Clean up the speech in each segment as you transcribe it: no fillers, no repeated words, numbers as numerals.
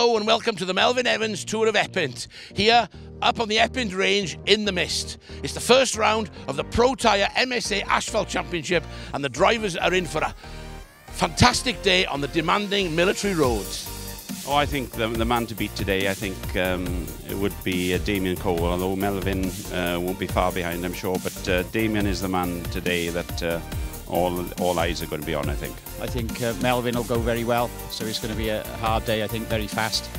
Hello and welcome to the Melvin Evans Tour of Epynt, here up on the Epynt range in the mist. It's the first round of the Pro Tyre MSA Asphalt Championship and the drivers are in for a fantastic day on the demanding military roads. Oh, I think the man to beat today, I think it would be Damien Cole, although Melvin won't be far behind, I'm sure. But Damien is the man today that all eyes are going to be on, I think. I think Melvin will go very well, so it's going to be a hard day, I think, very fast.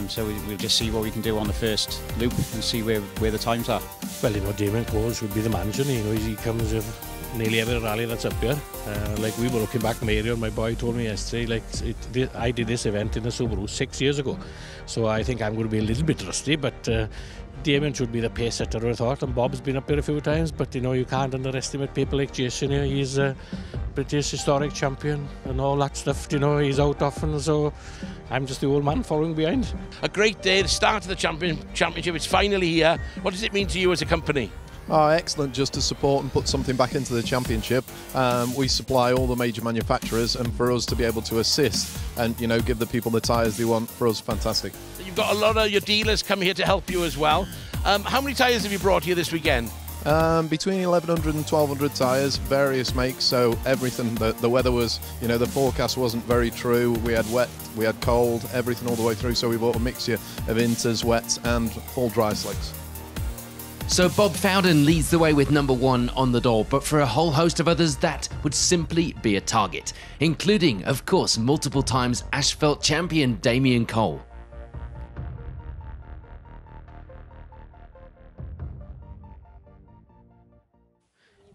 So we'll just see what we can do on the first loop and see where the times are. Well, you know, Damien Cole would be the man, shouldn't he? You know, he comes with nearly every rally that's up here. Like we were looking back, Mario, my boy told me yesterday, like I did this event in the Subaru 6 years ago. So I think I'm going to be a little bit rusty, but Damien should be the pace setter, I thought, and Bob's been up here a few times, but you know, you can't underestimate people like Jason here. He's a British historic champion and all that stuff, you know, he's out often, so I'm just the old man following behind. A great day, the start of the championship, it's finally here. What does it mean to you as a company? Oh, excellent, just to support and put something back into the championship. We supply all the major manufacturers, and for us to be able to assist and, you know, give the people the tyres they want, for us, fantastic. You've got a lot of your dealers come here to help you as well. How many tyres have you brought here this weekend? Between 1,100 and 1,200 tyres, various makes, so everything. The weather was, you know, the forecast wasn't very true. We had wet, we had cold, everything all the way through, so we bought a mixture of inters, wets and full dry slicks. So Bob Fowden leads the way with #1 on the door, but for a whole host of others that would simply be a target, including, of course, multiple times asphalt champion Damien Cole.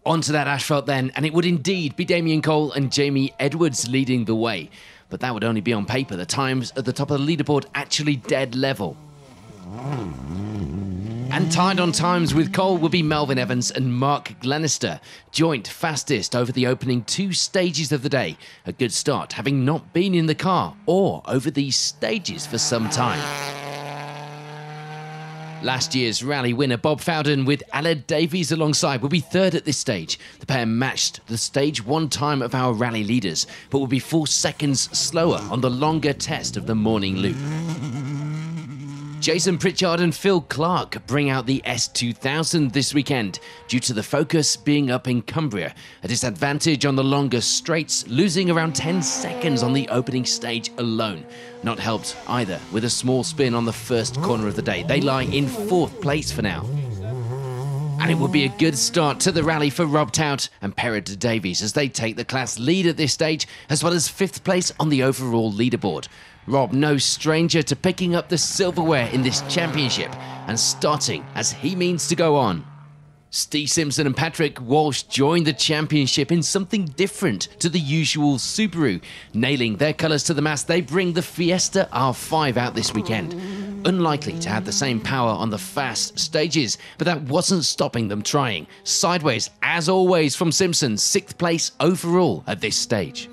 Onto that asphalt then, and it would indeed be Damien Cole and Jamie Edwards leading the way, but that would only be on paper. The times at the top of the leaderboard actually dead level. And tied on times with Cole will be Melvin Evans and Mark Glenister, joint fastest over the opening 2 stages of the day. A good start, having not been in the car or over these stages for some time. Last year's rally winner Bob Fowden with Aled Davies alongside will be third at this stage. The pair matched the stage 1 time of our rally leaders, but will be 4 seconds slower on the longer test of the morning loop. Jason Pritchard and Phil Clark bring out the S2000 this weekend, due to the focus being up in Cumbria. A disadvantage on the longer straights, losing around 10 seconds on the opening stage alone. Not helped either with a small spin on the first corner of the day. They lie in 4th place for now. And it will be a good start to the rally for Rob Tout and Perrott Davies as they take the class lead at this stage, as well as 5th place on the overall leaderboard. Rob, no stranger to picking up the silverware in this championship and starting as he means to go on. Steve Simpson and Patrick Walsh joined the championship in something different to the usual Subaru. Nailing their colours to the mast, they bring the Fiesta R5 out this weekend. Unlikely to have the same power on the fast stages, but that wasn't stopping them trying. Sideways, as always, from Simpson, 6th place overall at this stage.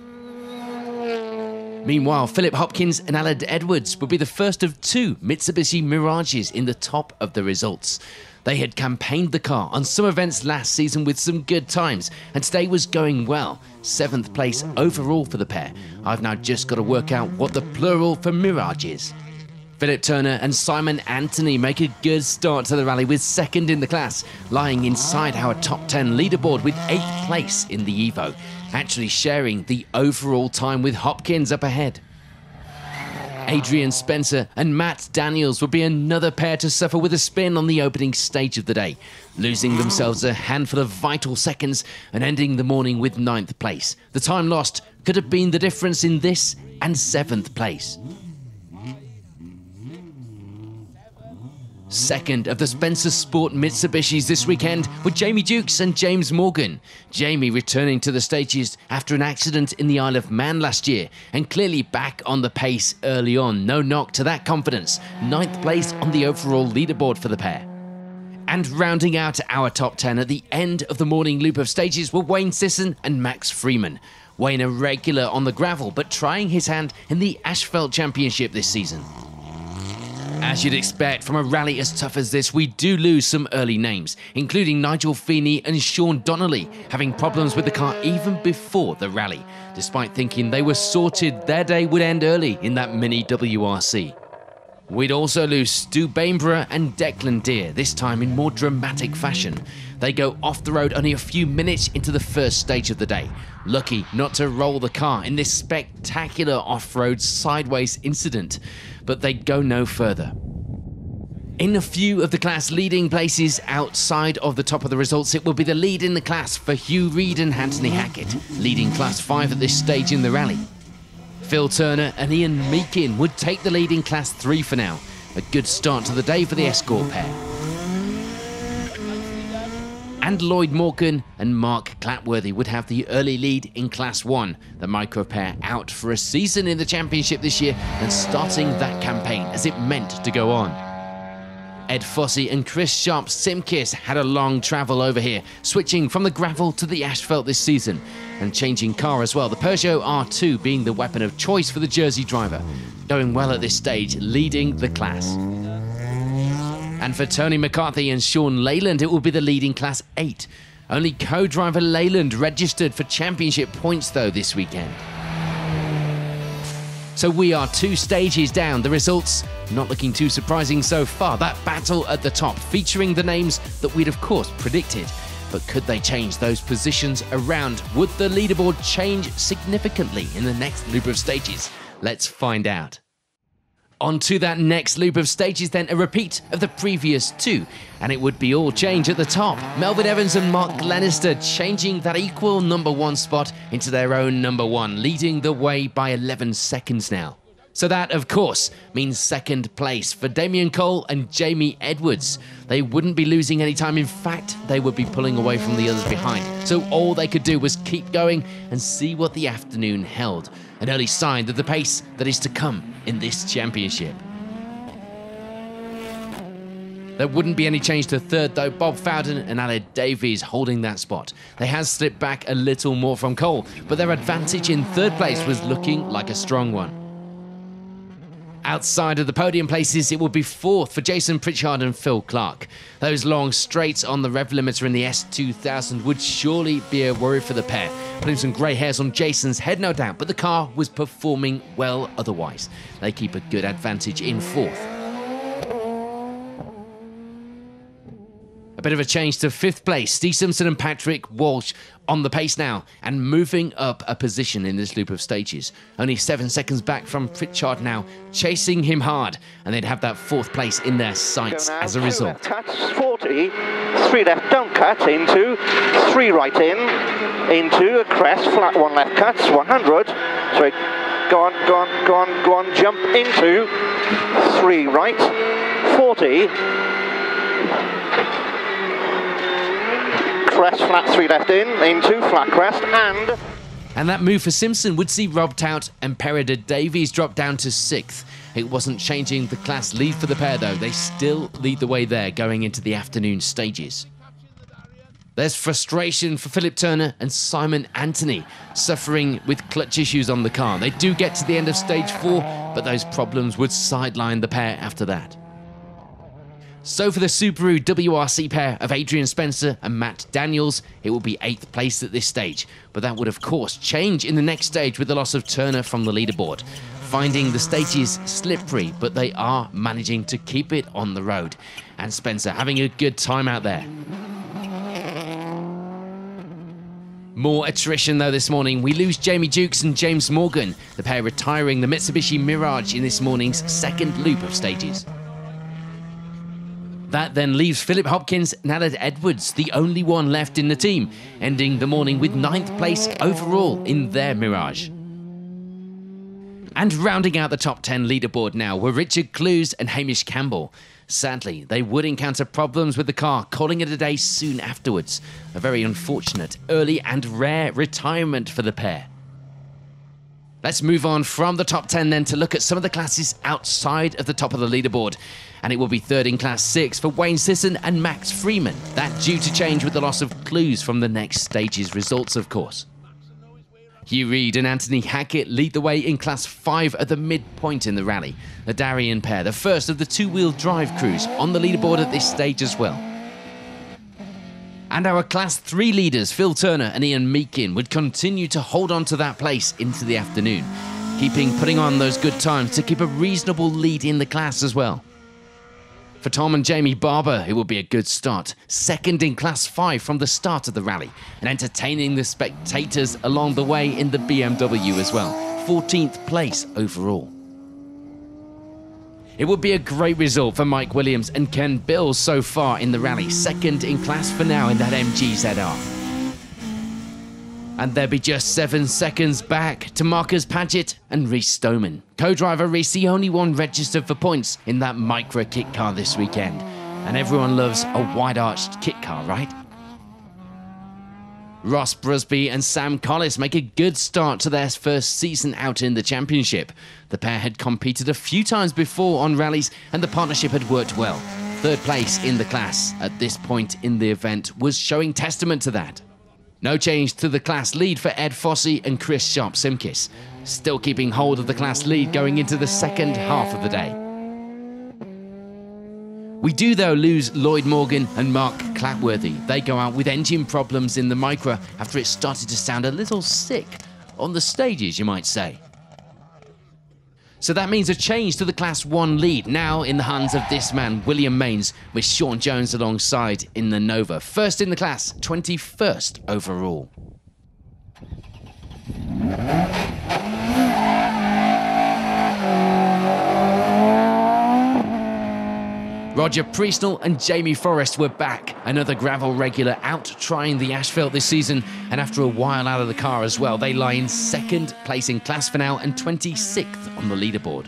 Meanwhile, Philip Hopkins and Aled Edwards will be the first of 2 Mitsubishi Mirages in the top of the results. They had campaigned the car on some events last season with some good times, and today was going well. 7th place overall for the pair. I've now just got to work out what the plural for Mirage is. Philip Turner and Simon Anthony make a good start to the rally with 2nd in the class, lying inside our top 10 leaderboard with 8th place in the Evo, actually sharing the overall time with Hopkins up ahead. Adrian Spencer and Matt Daniels will be another pair to suffer with a spin on the opening stage of the day, losing themselves a handful of vital seconds and ending the morning with 9th place. The time lost could have been the difference in this and 7th place. 2nd of the Spencer Sport Mitsubishis this weekend were Jamie Dukes and James Morgan. Jamie returning to the stages after an accident in the Isle of Man last year and clearly back on the pace early on. No knock to that confidence. 9th place on the overall leaderboard for the pair. And rounding out our top 10 at the end of the morning loop of stages were Wayne Sisson and Max Freeman. Wayne a regular on the gravel, but trying his hand in the Asphalt Championship this season. As you'd expect from a rally as tough as this, we do lose some early names, including Nigel Feeney and Sean Donnelly, having problems with the car even before the rally. Despite thinking they were sorted, their day would end early in that mini WRC. We'd also lose Stu Bainborough and Declan Deer, this time in more dramatic fashion. They go off the road only a few minutes into the first stage of the day, lucky not to roll the car in this spectacular off-road sideways incident, but they go no further. In a few of the class leading places outside of the top of the results, it will be the lead in the class for Hugh Reid and Anthony Hackett, leading class 5 at this stage in the rally. Phil Turner and Ian Meakin would take the lead in class 3 for now. A good start to the day for the escort pair. And Lloyd Morgan and Mark Clapworthy would have the early lead in class 1. The micro pair out for a season in the championship this year and starting that campaign as it meant to go on. Ed Fossey and Chris Sharp-Simkis had a long travel over here, switching from the gravel to the asphalt this season, and changing car as well, the Peugeot R2 being the weapon of choice for the Jersey driver, going well at this stage, leading the class. And for Tony McCarthy and Sean Leyland, it will be the leading class 8. Only co-driver Leyland registered for championship points though this weekend. So we are 2 stages down. The results not looking too surprising so far. That battle at the top featuring the names that we'd of course predicted. But could they change those positions around? Would the leaderboard change significantly in the next loop of stages? Let's find out. On to that next loop of stages then, a repeat of the previous 2, and it would be all change at the top. Melvin Evans and Mark Glenister changing that equal number 1 spot into their own number 1, leading the way by 11 seconds now. So that, of course, means second place for Damien Cole and Jamie Edwards. They wouldn't be losing any time. In fact, they would be pulling away from the others behind. So all they could do was keep going and see what the afternoon held. An early sign of the pace that is to come in this championship. There wouldn't be any change to third though. Bob Fowden and Aled Davies holding that spot. They have slipped back a little more from Cole, but their advantage in third place was looking like a strong one. Outside of the podium places, it will be 4th for Jason Pritchard and Phil Clark. Those long straights on the rev limiter in the S2000 would surely be a worry for the pair, putting some grey hairs on Jason's head no doubt, but the car was performing well otherwise. They keep a good advantage in 4th. A bit of a change to 5th place. Steve Simpson and Patrick Walsh on the pace now and moving up a position in this loop of stages. Only 7 seconds back from Pritchard now, chasing him hard, and they'd have that 4th place in their sights as a result. 40, 3 left, don't cut, into, 3 right into a crest, flat 1 left cuts, 100, sorry, go on, jump into, 3 right, 40, crest, flat 3 left into flat crest, and that move for Simpson would see Rob Tout and Perida Davies drop down to 6th. It wasn't changing the class lead for the pair though. They still lead the way there going into the afternoon stages. There's frustration for Philip Turner and Simon Anthony, suffering with clutch issues on the car. They do get to the end of stage 4, but those problems would sideline the pair after that. So for the Subaru WRC pair of Adrian Spencer and Matt Daniels, it will be 8th place at this stage. But that would of course change in the next stage with the loss of Turner from the leaderboard. Finding the stages slippery, but they are managing to keep it on the road. And Spencer having a good time out there. More attrition though this morning. We lose Jamie Jukes and James Morgan, the pair retiring the Mitsubishi Mirage in this morning's 2nd loop of stages. That then leaves Philip Hopkins and Aled Edwards, the only one left in the team, ending the morning with 9th place overall in their Mirage. And rounding out the top 10 leaderboard now were Richard Clues and Hamish Campbell. Sadly, they would encounter problems with the car, calling it a day soon afterwards. A very unfortunate, early and rare retirement for the pair. Let's move on from the top 10 then to look at some of the classes outside of the top of the leaderboard. And it will be 3rd in class 6 for Wayne Sisson and Max Freeman. That due to change with the loss of Clues from the next stage's results, of course. Hugh Reid and Anthony Hackett lead the way in class 5 at the midpoint in the rally. The Darien pair, the first of the 2-wheel drive crews on the leaderboard at this stage as well. And our class 3 leaders, Phil Turner and Ian Meakin, would continue to hold on to that place into the afternoon. putting on those good times to keep a reasonable lead in the class as well. For Tom and Jamie Barber, it will be a good start. Second in Class 5 from the start of the rally, and entertaining the spectators along the way in the BMW as well. 14th place overall. It would be a great result for Mike Williams and Ken Bills so far in the rally. Second in class for now in that MGZR. And there'll be just 7 seconds back to Marcus Paget and Reece Stoneman. Co-driver Reece, the only one registered for points in that micro kit car this weekend. And everyone loves a wide-arched kit car, right? Ross Brusby and Sam Collis make a good start to their first season out in the championship. The pair had competed a few times before on rallies and the partnership had worked well. Third place in the class at this point in the event was showing testament to that. No change to the class lead for Ed Fossey and Chris Sharp-Simkis, still keeping hold of the class lead going into the second half of the day. We do, though, lose Lloyd Morgan and Mark Clapworthy. They go out with engine problems in the Micra after it started to sound a little sick on the stages, you might say. So that means a change to the Class 1 lead, now in the hands of this man, William Mains, with Sean Jones alongside in the Nova. First in the class, 21st overall. Roger Priestnall and Jamie Forrest were back, another gravel regular out trying the asphalt this season, and after a while out of the car as well, they lie in second place in class for now and 26th on the leaderboard.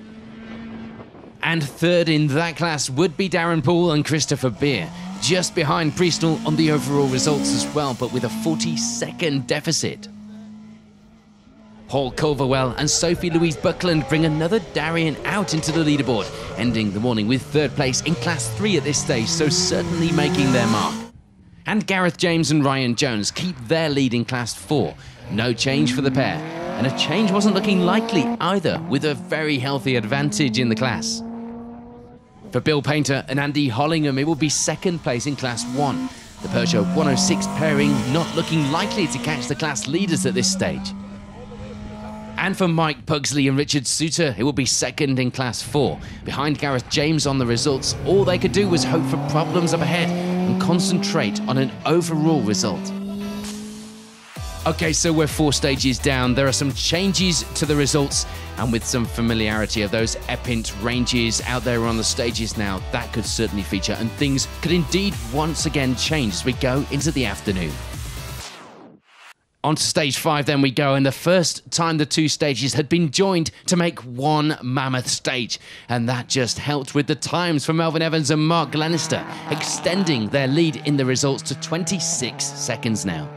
And third in that class would be Darren Poole and Christopher Beer, just behind Priestnall on the overall results as well, but with a 40-second deficit. Paul Culverwell and Sophie Louise Buckland bring another Darien out into the leaderboard, ending the morning with third place in Class 3 at this stage, so certainly making their mark. And Gareth James and Ryan Jones keep their lead in Class 4. No change for the pair, and a change wasn't looking likely either, with a very healthy advantage in the class. For Bill Painter and Andy Hollingham, it will be second place in Class 1. The Peugeot 106 pairing not looking likely to catch the class leaders at this stage. And for Mike Pugsley and Richard Suter, it will be second in Class 4. Behind Gareth James on the results, all they could do was hope for problems up ahead and concentrate on an overall result. Okay, so we're 4 stages down. There are some changes to the results, and with some familiarity of those Epynt ranges out there on the stages now, that could certainly feature, and things could indeed once again change as we go into the afternoon. On to stage 5 then we go, and the first time the 2 stages had been joined to make one mammoth stage, and that just helped with the times for Melvin Evans and Mark Glenister, extending their lead in the results to 26 seconds now.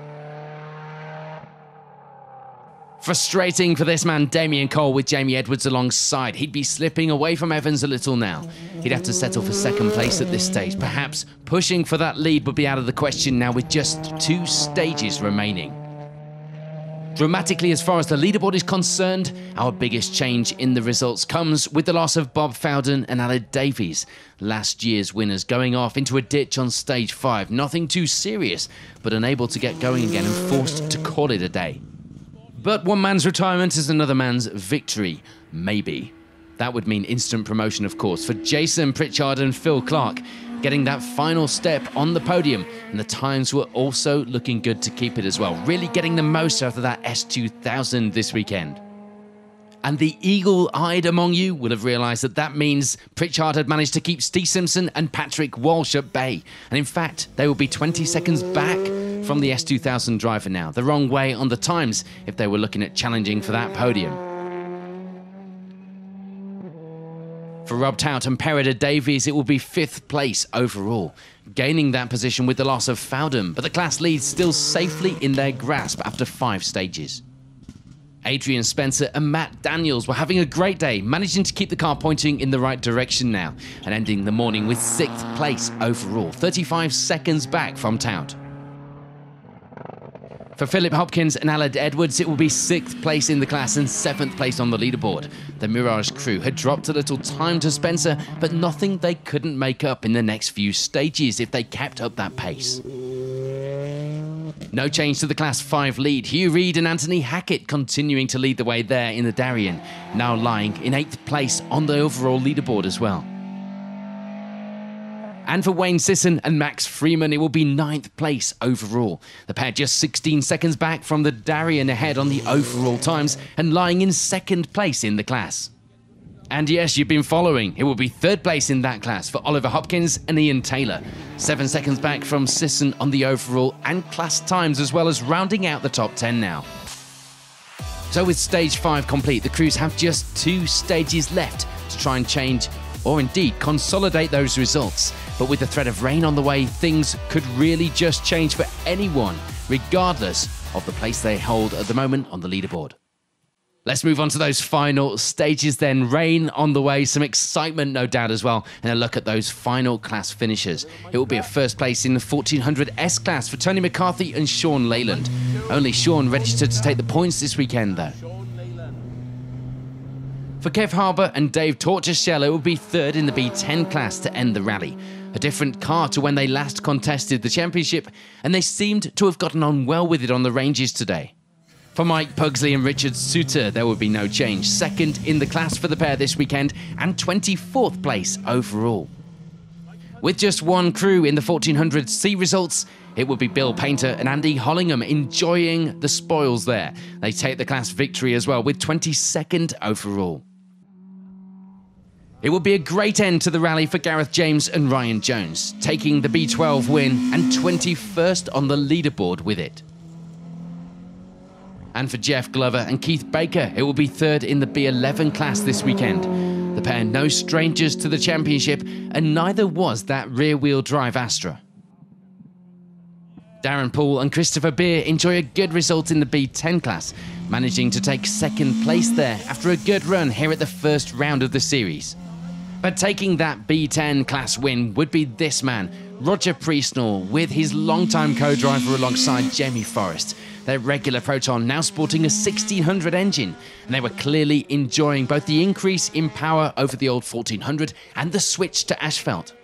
Frustrating for this man Damien Cole with Jamie Edwards alongside. He'd be slipping away from Evans a little now. He'd have to settle for second place at this stage. Perhaps pushing for that lead would be out of the question now with just 2 stages remaining. Dramatically, as far as the leaderboard is concerned, our biggest change in the results comes with the loss of Bob Fowden and Aled Davies, last year's winners, going off into a ditch on stage 5. Nothing too serious, but unable to get going again and forced to call it a day. But one man's retirement is another man's victory, maybe. That would mean instant promotion, of course, for Jason Pritchard and Phil Clark, getting that final step on the podium, and the times were also looking good to keep it as well, really getting the most out of that S2000 this weekend. And the eagle-eyed among you will have realised that that means Pritchard had managed to keep Steve Simpson and Patrick Walsh at bay, and in fact they will be 20 seconds back from the S2000 driver now, the wrong way on the times if they were looking at challenging for that podium. For Rob Tout and Perida Davies, it will be 5th place overall, gaining that position with the loss of Fowden, but the class leads still safely in their grasp after 5 stages. Adrian Spencer and Matt Daniels were having a great day, managing to keep the car pointing in the right direction now, and ending the morning with 6th place overall, 35 seconds back from Tout. For Philip Hopkins and Aled Edwards, it will be 6th place in the class and 7th place on the leaderboard. The Mirage crew had dropped a little time to Spencer, but nothing they couldn't make up in the next few stages if they kept up that pace. No change to the Class 5 lead. Hugh Reid and Anthony Hackett continuing to lead the way there in the Darien, now lying in 8th place on the overall leaderboard as well. And for Wayne Sisson and Max Freeman, it will be 9th place overall. The pair just 16 seconds back from the Darien ahead on the overall times and lying in 2nd place in the class. And yes, you've been following. It will be 3rd place in that class for Oliver Hopkins and Ian Taylor. 7 seconds back from Sisson on the overall and class times, as well as rounding out the top 10 now. So with stage 5 complete, the crews have just 2 stages left to try and change or indeed consolidate those results. But with the threat of rain on the way, things could really just change for anyone, regardless of the place they hold at the moment on the leaderboard. Let's move on to those final stages then. Rain on the way, some excitement no doubt as well, and a look at those final class finishers. It will be a 1st place in the 1400 S class for Tony McCarthy and Sean Leyland. Only Sean registered to take the points this weekend though. For Kev Harbour and Dave Tortoshell, it will be 3rd in the B10 class to end the rally. A different car to when they last contested the championship, and they seemed to have gotten on well with it on the ranges today. For Mike Pugsley and Richard Suter, there will be no change. 2nd in the class for the pair this weekend and 24th place overall. With just one crew in the 1400 C results, it will be Bill Painter and Andy Hollingham enjoying the spoils there. They take the class victory as well with 22nd overall. It will be a great end to the rally for Gareth James and Ryan Jones, taking the B12 win and 21st on the leaderboard with it. And for Jeff Glover and Keith Baker, it will be 3rd in the B11 class this weekend. The pair no strangers to the championship, and neither was that rear-wheel drive Astra. Darren Poole and Christopher Beer enjoy a good result in the B10 class, managing to take 2nd place there after a good run here at the 1st round of the series. But taking that B10 class win would be this man, Roger Priestnall, with his longtime co-driver alongside Jamie Forrest. Their regular Proton now sporting a 1600 engine, and they were clearly enjoying both the increase in power over the old 1400 and the switch to asphalt.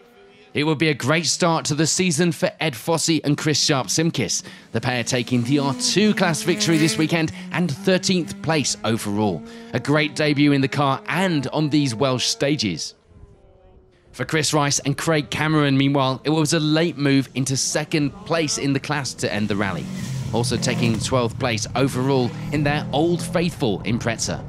It will be a great start to the season for Ed Fossey and Chris Sharp-Simkis, the pair taking the R2 class victory this weekend and 13th place overall. A great debut in the car and on these Welsh stages. For Chris Rice and Craig Cameron, meanwhile, it was a late move into 2nd place in the class to end the rally, also taking 12th place overall in their Old Faithful Impreza.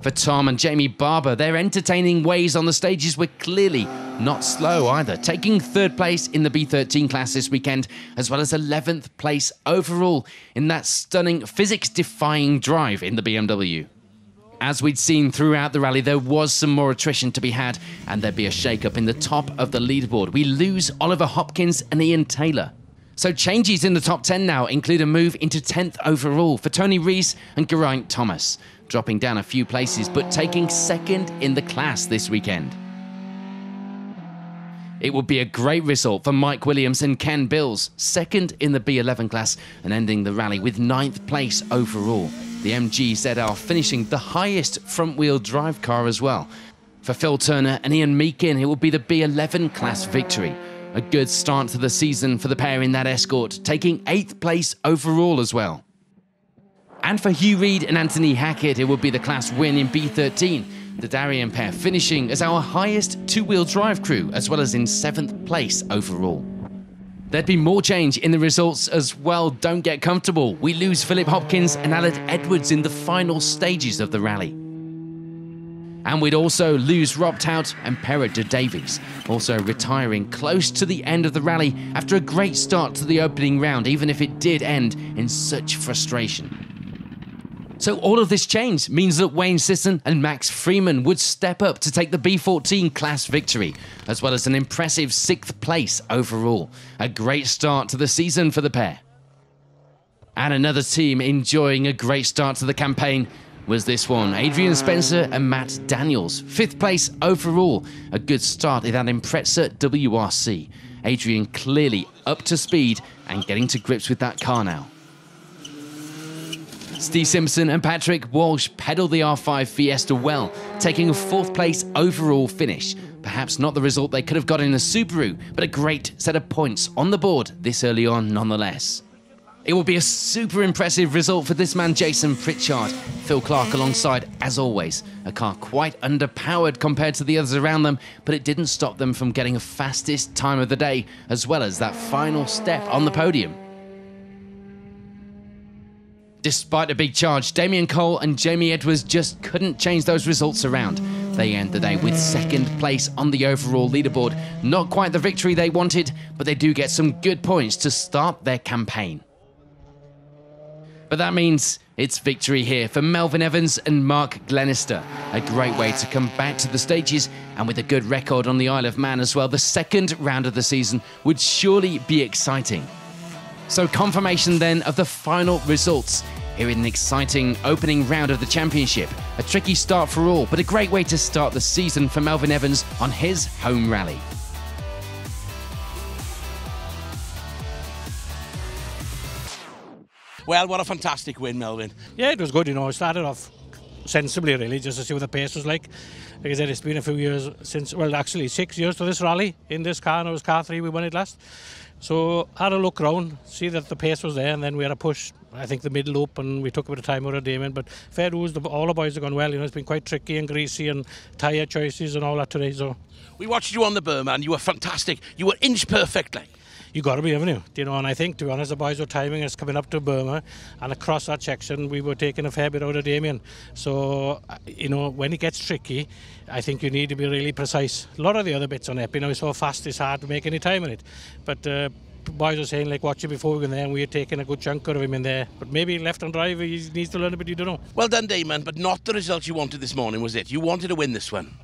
For Tom and Jamie Barber, their entertaining ways on the stages were clearly not slow either, taking 3rd place in the B13 class this weekend, as well as 11th place overall in that stunning physics-defying drive in the BMW. As we'd seen throughout the rally, there was some more attrition to be had, and there'd be a shake-up in the top of the leaderboard. We lose Oliver Hopkins and Ian Taylor. So changes in the top 10 now include a move into 10th overall for Tony Rees and Geraint Thomas, dropping down a few places but taking 2nd in the class this weekend. It would be a great result for Mike Williams and Ken Bills, 2nd in the B11 class and ending the rally with 9th place overall. The MG ZR finishing the highest front-wheel drive car as well. For Phil Turner and Ian Meakin, it will be the B11 class victory. A good start to the season for the pair in that Escort, taking 8th place overall as well. And for Hugh Reid and Anthony Hackett, it will be the class win in B13. The Darien pair finishing as our highest 2-wheel drive crew, as well as in 7th place overall. There'd be more change in the results as well. Don't get comfortable. We lose Philip Hopkins and Aled Edwards in the final stages of the rally. And we'd also lose Rob Tout and Perrot de Davies, also retiring close to the end of the rally after a great start to the opening round, even if it did end in such frustration. So all of this change means that Wayne Sisson and Max Freeman would step up to take the B14 class victory, as well as an impressive 6th place overall. A great start to the season for the pair. And another team enjoying a great start to the campaign was this one, Adrian Spencer and Matt Daniels. 5th place overall, a good start in that Impreza WRC. Adrian clearly up to speed and getting to grips with that car now. Steve Simpson and Patrick Walsh pedalled the R5 Fiesta well, taking a 4th place overall finish. Perhaps not the result they could have got in a Subaru, but a great set of points on the board this early on nonetheless. It will be a super impressive result for this man, Jason Pritchard. Phil Clark alongside, as always. A car quite underpowered compared to the others around them, but it didn't stop them from getting a fastest time of the day, as well as that final step on the podium. Despite a big charge, Damien Cole and Jamie Edwards just couldn't change those results around. They end the day with second place on the overall leaderboard. Not quite the victory they wanted, but they do get some good points to start their campaign. But that means it's victory here for Melvin Evans and Mark Glenister. A great way to come back to the stages, and with a good record on the Isle of Man as well, the second round of the season would surely be exciting. So confirmation then of the final results here in an exciting opening round of the championship. A tricky start for all, but a great way to start the season for Melvin Evans on his home rally. Well, what a fantastic win, Melvin. Yeah, it was good, you know. I started off sensibly, really, just to see what the pace was like. Like I said, it's been a few years since, well, actually 6 years to this rally in this car, and it was car 3, we won it last. So I had a look round, see that the pace was there, and then we had a push, I think, the middle loop, and we took a bit of time out of Damien. But fair dues, all the boys have gone well. You know, it's been quite tricky and greasy, and tyre choices and all that today. So we watched you on the Burma, and you were fantastic. You were inch perfect, like. You got to be, haven't you? You know, and I think, to be honest, the boys were timing us coming up to Burma, and across that section we were taking a fair bit out of Damien. So, you know, when it gets tricky, I think you need to be really precise. A lot of the other bits on Epynt, you know, it's so fast it's hard to make any time in it. But boys were saying, like, watch it before we go in there, and we were taking a good chunk out of him in there. But maybe left-hand drive, he needs to learn a bit, you don't know. Well done, Damon, but not the result you wanted this morning, was it? You wanted to win this one.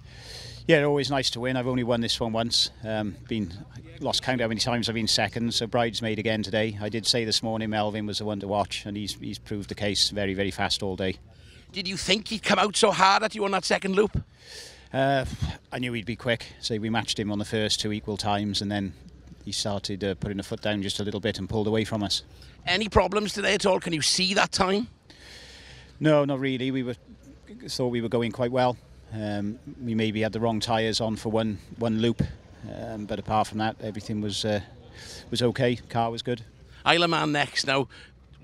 Yeah, always nice to win. I've only won this one once. Lost count how many times I've been second, so bridesmaid again today. I did say this morning Melvin was the one to watch, and he's proved the case. Very, very fast all day. Did you think he'd come out so hard at you on that second loop? I knew he'd be quick, so we matched him on the first 2 equal times, and then he started putting the foot down just a little bit and pulled away from us. Any problems today at all? Can you see that time? No, not really. We thought we were going quite well. We maybe had the wrong tyres on for one loop, but apart from that, everything was okay. Car was good. Isle of Man next. Now,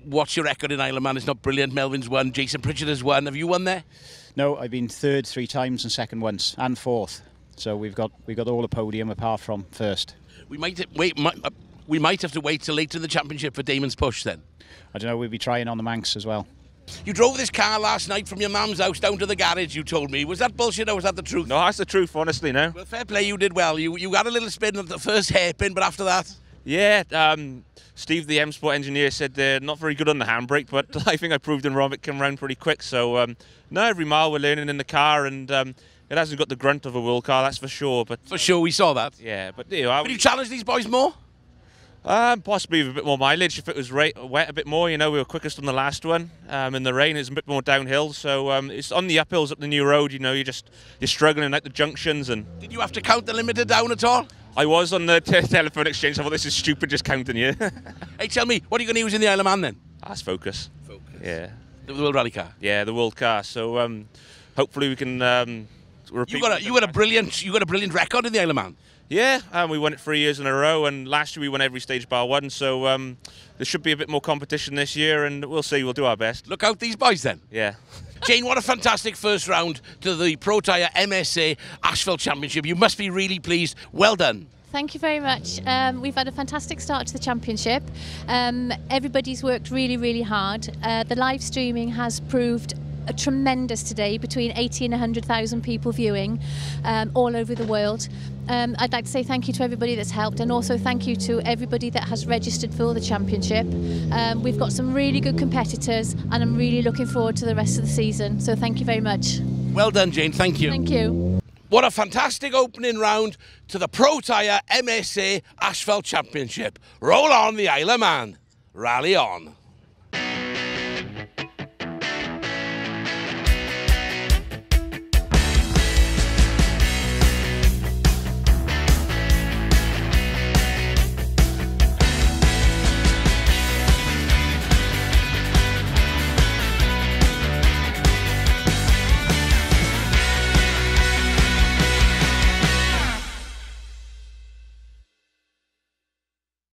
what's your record in Isle of Man? It's not brilliant. Melvin's won. Jason Pritchard has won. Have you won there? No, I've been third 3 times and second once, and fourth. So we've got all the podium apart from first. We might have to wait till later in the championship for Damon's push then. I don't know. We'll be trying on the Manx as well. You drove this car last night from your mum's house down to the garage, you told me. Was that bullshit or was that the truth? No, that's the truth, honestly, no. Well, fair play, you did well. You had a little spin at the first hairpin, but after that? Yeah, Steve, the M-Sport engineer, said they're not very good on the handbrake, but I think I proved them wrong. It came around pretty quick. So, no, every mile we're learning in the car, and it hasn't got the grunt of a world car, that's for sure. But for sure, we saw that. Yeah, but you know, Would you challenge these boys more? Possibly with a bit more mileage if it was wet a bit more. You know, we were quickest on the last one. In the rain, it's a bit more downhill. So it's on the uphills up the new road. You know, you're struggling at the junctions. And did you have to count the limiter down at all? I was on the telephone exchange. I thought this is stupid, just counting you. Hey, tell me, what are you going to use in the Isle of Man then? That's Focus. Focus. Yeah. The World Rally car. Yeah, the World car. So hopefully we can. You got a brilliant record in the Isle of Man. Yeah, we won it 3 years in a row, and last year we won every stage bar one, so there should be a bit more competition this year, and we'll see, we'll do our best. Look out these boys then. Yeah. Jane, what a fantastic first round to the Pro Tyre MSA Asphalt Championship. You must be really pleased. Well done. Thank you very much. We've had a fantastic start to the championship. Everybody's worked really, really hard. The live streaming has proved tremendous today, between 80 and 100,000 people viewing all over the world. I'd like to say thank you to everybody that's helped, and also thank you to everybody that has registered for the championship. We've got some really good competitors, and I'm really looking forward to the rest of the season, so thank you very much. Well done, Jane, thank you. Thank you. What a fantastic opening round to the Pro Tyre MSA Asphalt Championship. Roll on the Isle of Man. Rally on.